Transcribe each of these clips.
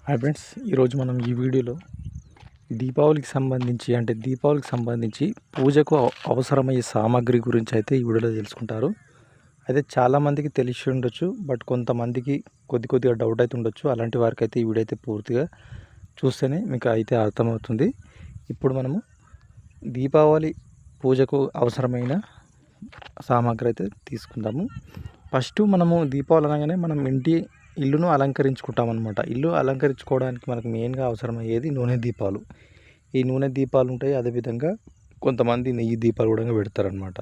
Hi friends, ఈరోజు మనం ఈ వీడియోలో దీపావళికి సంబంధించి పూజకు అవసరమయ్యే సామాగ్రి గురించి అయితే ఈ వీడియోలో తెలుసుకుంటారు. అయితే చాలామందికి తెలిసి ఉండొచ్చు, బట్ కొంతమందికి కొద్దిగా డౌట్ అయితే ఉండొచ్చు. అలాంటి వారికి అయితే ఈ వీడియో అయితే పూర్తిగా చూస్తేనే మీకు అయితే అర్థమవుతుంది. ఇప్పుడు మనము దీపావళి పూజకు అవసరమైన సామాగ్రి అయితే తీసుకుందాము. ఫస్ట్ మనము దీపావళి అనగానే మనం ఇల్లును అలంకరించుకుంటాం అనమాట. ఇల్లు అలంకరించుకోవడానికి మనకు మెయిన్గా అవసరమయ్యేది నూనె దీపాలు. ఈ నూనె దీపాలు ఉంటాయి. అదేవిధంగా కొంతమంది నెయ్యి దీపాలు కూడా పెడతారనమాట.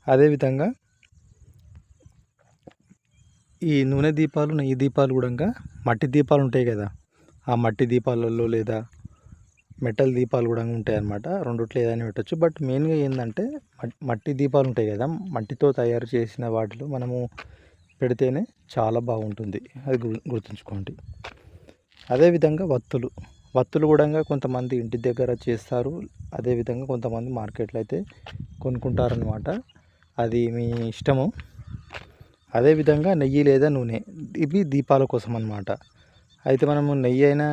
అదేవిధంగా ఈ నూనె దీపాలు నెయ్యి దీపాలు కూడా మట్టి దీపాలు ఉంటాయి కదా, ఆ మట్టి దీపాలలో లేదా మెటల్ దీపాలు కూడా ఉంటాయి అన్నమాట. రెండిట్లో ఏదైనా పెట్టచ్చు. బట్ మెయిన్గా ఏంటంటే మట్టి దీపాలు ఉంటాయి కదా, మట్టితో తయారు చేసిన వాటిలో మనము పెడితేనే చాలా బాగుంటుంది. అది గుర్తుంచుకోండి. అదేవిధంగా వత్తులు కూడా కొంతమంది ఇంటి దగ్గర చేస్తారు. అదేవిధంగా కొంతమంది మార్కెట్లో అయితే కొనుక్కుంటారనమాట. అది మీ ఇష్టము. అదేవిధంగా నెయ్యి లేదా నూనె, ఇవి దీపాల కోసం అన్నమాట. అయితే మనము నెయ్యి అయినా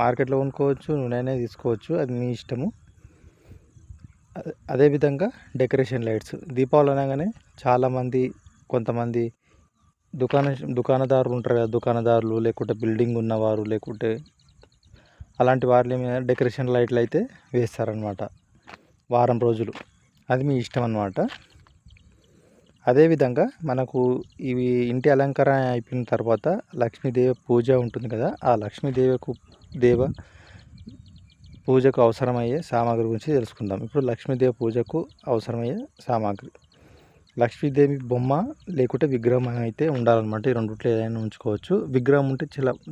మార్కెట్లో కొనుక్కోవచ్చు, నూనె అయినా తీసుకోవచ్చు, అది మీ ఇష్టము. అదేవిధంగా డెకరేషన్ లైట్స్. దీపావళి అనగానే చాలామంది కొంతమంది దుకాణదారులు ఉంటారు కదా, దుకాణదారులు లేకుంటే బిల్డింగ్ ఉన్నవారు లేకుంటే అలాంటి వారి మీద డెకరేషన్ లైట్లు అయితే వేస్తారనమాట వారం రోజులు. అది మీ ఇష్టం అన్నమాట. అదేవిధంగా మనకు ఇవి ఇంటి అలంకరణ అయిపోయిన తర్వాత లక్ష్మీదేవి పూజ ఉంటుంది కదా, ఆ లక్ష్మీదేవి పూజకు అవసరమయ్యే సామాగ్రి గురించి తెలుసుకుందాం. ఇప్పుడు లక్ష్మీదేవి పూజకు అవసరమయ్యే సామాగ్రి, లక్ష్మీదేవి బొమ్మ లేకుంటే విగ్రహం అయితే ఉండాలన్నమాట. ఈ రెండిట్లో ఏదైనా ఉంచుకోవచ్చు. విగ్రహం ఉంటే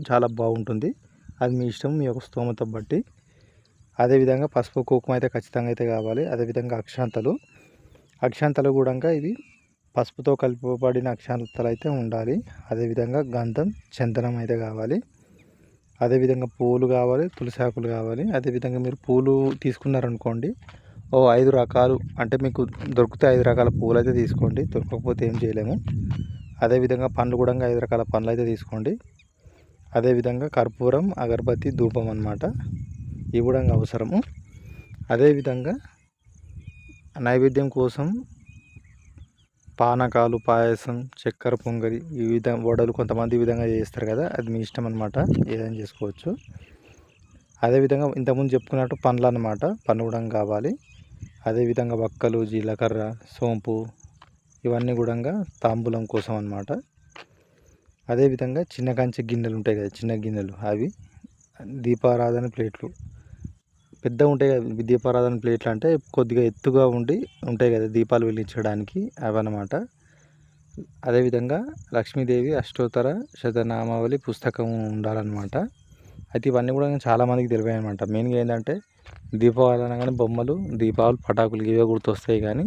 చాలా బాగుంటుంది. అది మీ ఇష్టం, మీ యొక్క స్తోమత బట్టి. అదేవిధంగా పసుపు కుంకుమ అయితే ఖచ్చితంగా అయితే కావాలి. అదేవిధంగా అక్షాంతలు కూడా ఇవి పసుపుతో కలిపబడిన అక్షాంతలు అయితే ఉండాలి. అదేవిధంగా గంధం చందనం అయితే కావాలి. అదేవిధంగా పూలు కావాలి, తులసి ఆకులు కావాలి. అదేవిధంగా మీరు పూలు తీసుకున్నారనుకోండి, 5 రకాలు అంటే మీకు దొరికితే 5 రకాల పూలు అయితే తీసుకోండి, దొరకకపోతే ఏం చేయలేము. అదేవిధంగా పండ్లు కూడా 5 రకాల పండ్లు అయితే తీసుకోండి. అదేవిధంగా కర్పూరం, అగరబత్తి, ధూపం అన్నమాట, ఇవి కూడా అవసరము. అదేవిధంగా నైవేద్యం కోసం పానకాలు, పాయసం, చక్కెర పొంగలి, ఈ విధంగా వడలు కొంతమంది ఈ విధంగా చేస్తారు కదా, అది మీ ఇష్టం అన్నమాట, ఏదైనా చేసుకోవచ్చు. అదేవిధంగా ఇంతకుముందు చెప్పుకున్నట్టు పండ్లు అన్నమాట, పండ్లు కూడా కావాలి. అదేవిధంగా వక్కలు, జీలకర్ర, సోంపు, ఇవన్నీ కూడా తాంబూలం కోసం అన్నమాట. అదేవిధంగా చిన్న కంచె గిన్నెలు ఉంటాయి కదా, చిన్న గిన్నెలు, అవి దీపారాధన ప్లేట్లు. పెద్ద ఉంటాయి కదా దీపారాధన ప్లేట్లు, అంటే కొద్దిగా ఎత్తుగా ఉంటాయి కదా దీపాలు వెలిగించడానికి, అవన్నమాట. అదేవిధంగా లక్ష్మీదేవి అష్టోత్తర శతనామావళి పుస్తకం ఉండాలన్నమాట. అయితే ఇవన్నీ కూడా చాలామందికి తెలిపాయి అనమాట. మెయిన్గా ఏంటంటే దీపావళి అనగానే బొమ్మలు, దీపాలు, పటాకులు ఇవే గుర్తొస్తాయి, కానీ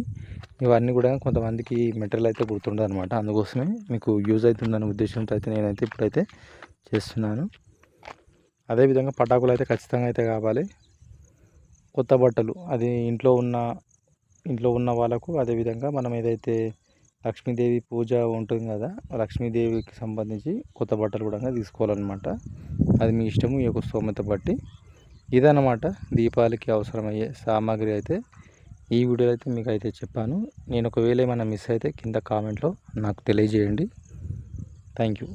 ఇవన్నీ కూడా కొంతమందికి మెటీరియల్ అయితే గుర్తుండదు అనమాట. అందుకోసమే మీకు యూజ్ అవుతుందనే ఉద్దేశంతో అయితే నేనైతే ఇప్పుడైతే చేస్తున్నాను. అదేవిధంగా పటాకులు అయితే ఖచ్చితంగా అయితే కావాలి. కొత్త బట్టలు, అది ఇంట్లో ఉన్న వాళ్ళకు. అదేవిధంగా మనం ఏదైతే లక్ష్మీదేవి పూజ ఉంటుంది కదా, లక్ష్మీదేవికి సంబంధించి కొత్త బట్టలు కూడా తీసుకోవాలన్నమాట. అది మీ ఇష్టము, మీ యొక్క స్తోమత బట్టి. ఇదన్నమాట దీపావళికి అవసరమయ్యే సామాగ్రి అయితే ఈ వీడియోలో అయితే మీకు అయితే చెప్పాను. నేను ఒకవేళ ఏమైనా మిస్ అయితే కింద కామెంట్లో నాకు తెలియజేయండి. Thank you.